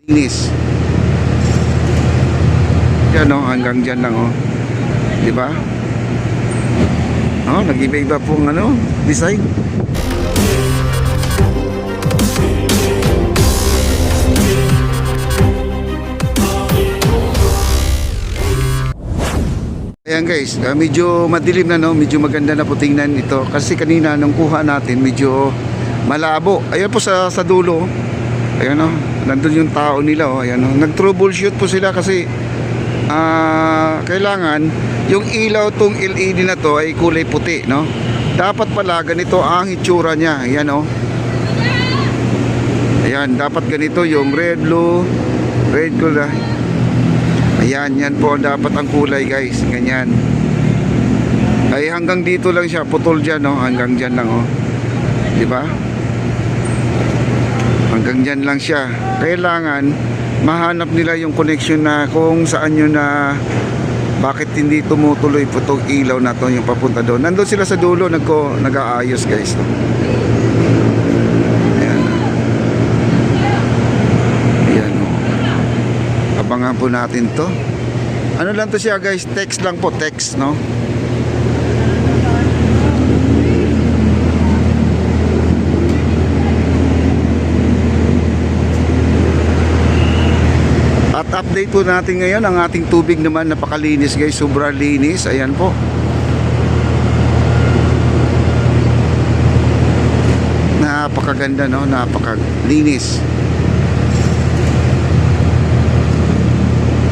Linis. Yan o, hanggang dyan lang o. Diba? O, nag-iba-iba pong design. Ayan guys, medyo madilim na medyo maganda na po tingnan ito. Kasi kanina nung kuha natin, medyo malabo. Ayan po sa dulo. Ayan nandun yung tao nila ayan nag-troubleshoot po sila kasi kailangan yung ilaw tong LED na to ay kulay puti dapat pala ganito ang itsura niya. Ayan ayan, dapat ganito yung red kulay. Ayan, yan po dapat ang kulay guys, ganyan. Ay hanggang dito lang siya, putol dyan hanggang dyan lang diba? Hanggang dyan lang siya. Kailangan mahanap nila yung connection na kung saan yun na bakit hindi tumutuloy po itong ilaw na to yung papunta doon. Nandun sila sa dulo nag-aayos guys ayan ayan abangan po natin to. Ano lang to siya guys, text lang po, text At update po natin ngayon ang ating tubig naman, napakalinis guys, sobrang linis. Ayan po. Napakaganda napakalinis.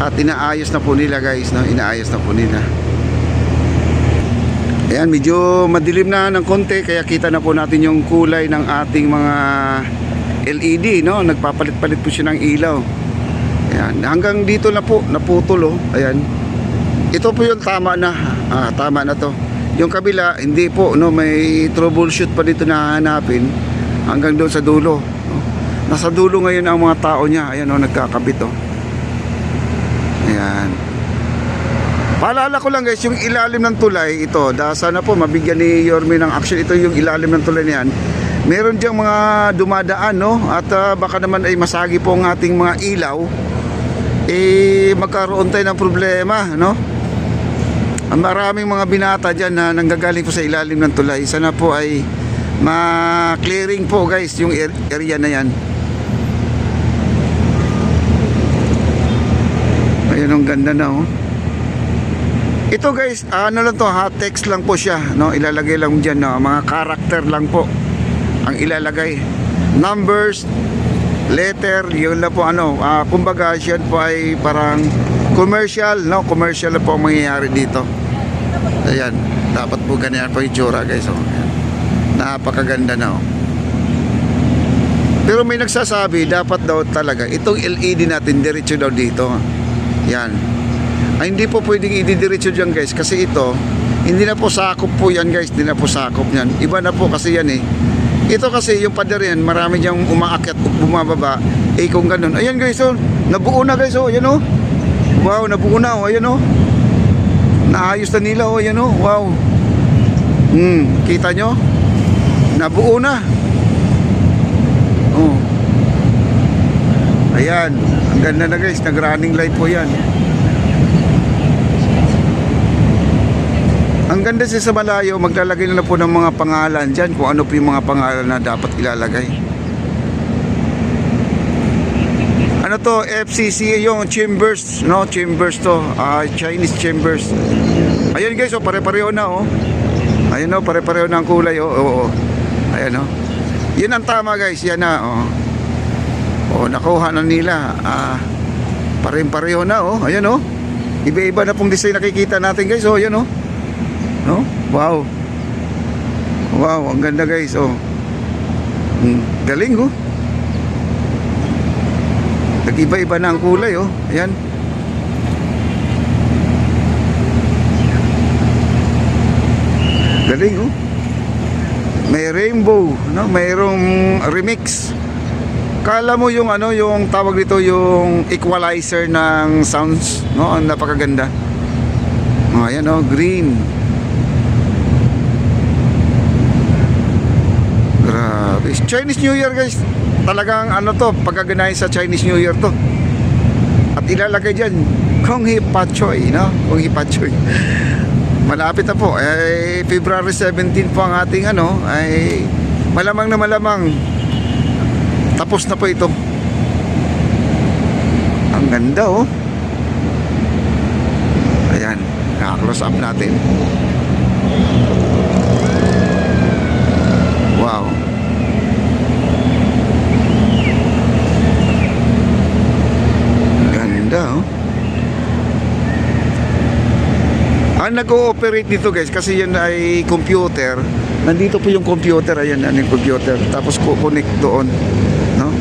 At inaayos na po nila guys inaayos na po nila. Ayan, medyo madilim na ng konti kaya kita na po natin yung kulay ng ating mga LED nagpapalit-palit po siya ng ilaw. Ayan, hanggang dito na po naputol ayan. Ito po yung tama na tama na to. Yung kabila hindi po may troubleshoot pa dito na hanapin hanggang doon sa dulo nasa dulo ngayon ang mga tao niya. Ayan nagkakabit ayan. Paalala ko lang guys, yung ilalim ng tulay ito, sana po mabigyan ni Yorme ng action. Ito yung ilalim ng tulay niyan, meron diyang mga dumadaan at baka naman ay masagi po ang ating mga ilaw, magkaroon tayo ng problema Ang maraming mga binata dyan na nanggagaling po sa ilalim ng tulay. Sana po ay ma-clearing po guys yung area na yan. Ayun, ang ganda na Ito guys, lang to text lang po siya ilalagay lang dyan mga character lang po ang ilalagay, numbers, letter, yun na po kumbaga siya po ay parang commercial commercial po ang mangyayari dito. Ayan, dapat po ganyan po yung itsura guys ayan. Napakaganda na Pero may nagsasabi dapat daw talaga itong LED natin diretso daw dito. Yan ay hindi po pwedeng ididiretso dyan guys kasi ito hindi na po sakop po yan guys, hindi na po sakop yan, iba na po kasi yan ito kasi yung pader yan, marami diyang umaakyat o bumababa kung ganun. Ayan guys nabuo na guys ayan wow, nabuo na ayan naayos na nila ayan wow kita nyo nabuo na ayan, ang ganda na guys, nag running light po yan. Ang ganda siya sa malayo, maglalagay na po ng mga pangalan dyan kung ano po yung mga pangalan na dapat ilalagay. Ano to, FCC yung chambers chambers to, Chinese chambers. Ayun guys pare-pareho na ayun pare-pareho na ang kulay ayan yun ang tama guys, yan na nakuha na nila pare-pareho na ayan iba-iba na pong design nakikita natin guys ayan wow, ang ganda guys galing nag-iba-iba na ang kulay ayan. Galing may rainbow mayroong remix. Kala mo yung yung tawag dito yung equalizer ng sounds ang napakaganda ayan green. Grabe. Grabe. Chinese New Year guys. Talagang ano to, pagkaganahin sa Chinese New Year to. At ilalagay dyan, Kung Hee Pat Choy, no? Kung Hee Pat Choy. Malapit na po. February 17 po ang ating ano, ay malamang na malamang tapos na po ito. Ang ganda oh. Ayan, naka-close up natin. Wow. Ganda oh. Ang nag-ooperate dito guys, kasi yan ay computer. Nandito po yung computer, ayan yung computer. Tapos connect doon, no?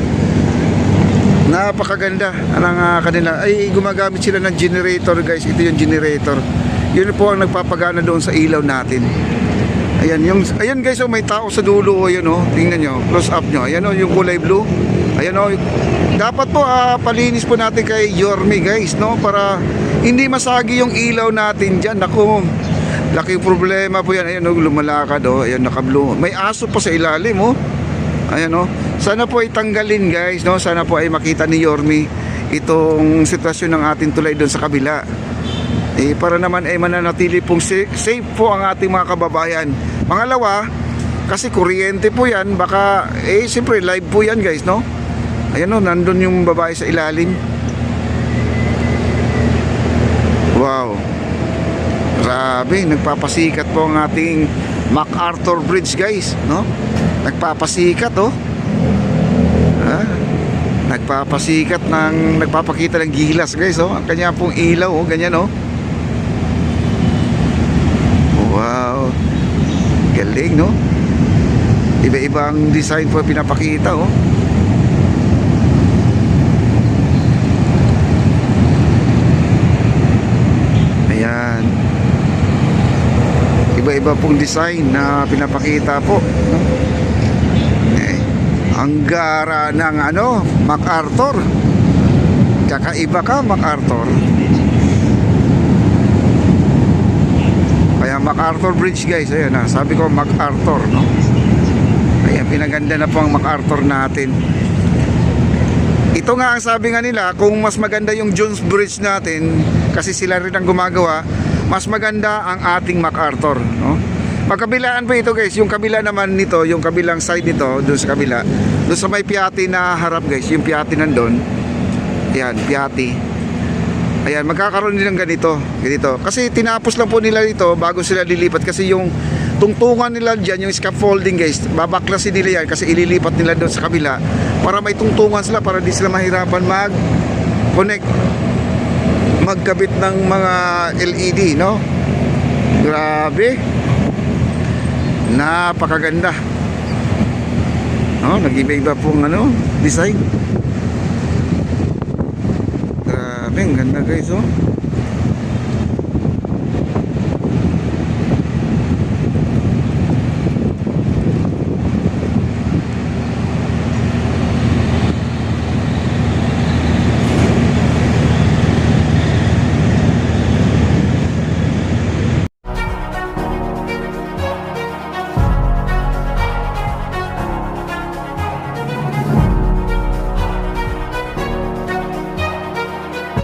Napakaganda. Ang kanila ay gumagamit sila ng generator guys. Ito yung generator. Yun po ang nagpapagana doon sa ilaw natin. Ayan guys, oh, may tao sa dulo oh, yun oh. Tingnan nyo, close up nyo. Ayan oh, yung kulay blue. Ayan oh. Dapat po palinis po natin kay Yorme guys, no? Para hindi masagi yung ilaw natin diyan. Naku, laking problema po yan. Ayan oh, lumalakad oh. Ayan, naka-blue. May aso pa sa ilalim oh. Ayan oh. Sana po ay tanggalin guys, no? Sana po ay makita ni Yorme itong sitwasyon ng ating tulay doon sa kabila. Para naman ay mananatili pong safe po ang ating mga kababayan. Pangalawa, kasi kuryente po yan, baka siyempre live po yan guys, no? Ayan o, nandun yung babae sa ilalim. Wow. Grabe, nagpapasikat po ang ating MacArthur Bridge guys, no? Nagpapasikat oh. Nagpapasikat nagpapakita ng gilas guys oh. Ang kanya pong ilaw oh, ganyan oh. Wow. Galing no? Iba-ibang design po pinapakita oh. Ayan. Iba-iba pong design na pinapakita po, no? Ang gara ng ano, MacArthur. Kakaiba ka, MacArthur. Kaya MacArthur Bridge guys, ayan na, sabi ko MacArthur, no? Ayan, pinaganda na po ang MacArthur natin. Ito nga ang sabi nga nila, kung mas maganda yung Jones Bridge natin, kasi sila rin ang gumagawa, mas maganda ang ating MacArthur, no? Pagkabilaan po ito guys, yung kabila naman nito, yung kabilang side nito, doon sa kabila, doon sa may Piatti na harap guys, yung Piatti nandun. Ayan, Piatti. Ayan, magkakaroon din ng ganito. Kasi tinapos lang po nila dito bago sila lilipat, kasi yung tungtungan nila dyan, yung scaffolding guys, babaklasin nila yan kasi ililipat nila doon sa kabila para may tungtungan sila, para di sila mahirapan mag-connect, magkabit ng mga LED, no? Grabe. Napakaganda. No, nag-iba-iba pong ano, design. Grabe, ang ganda guys oh.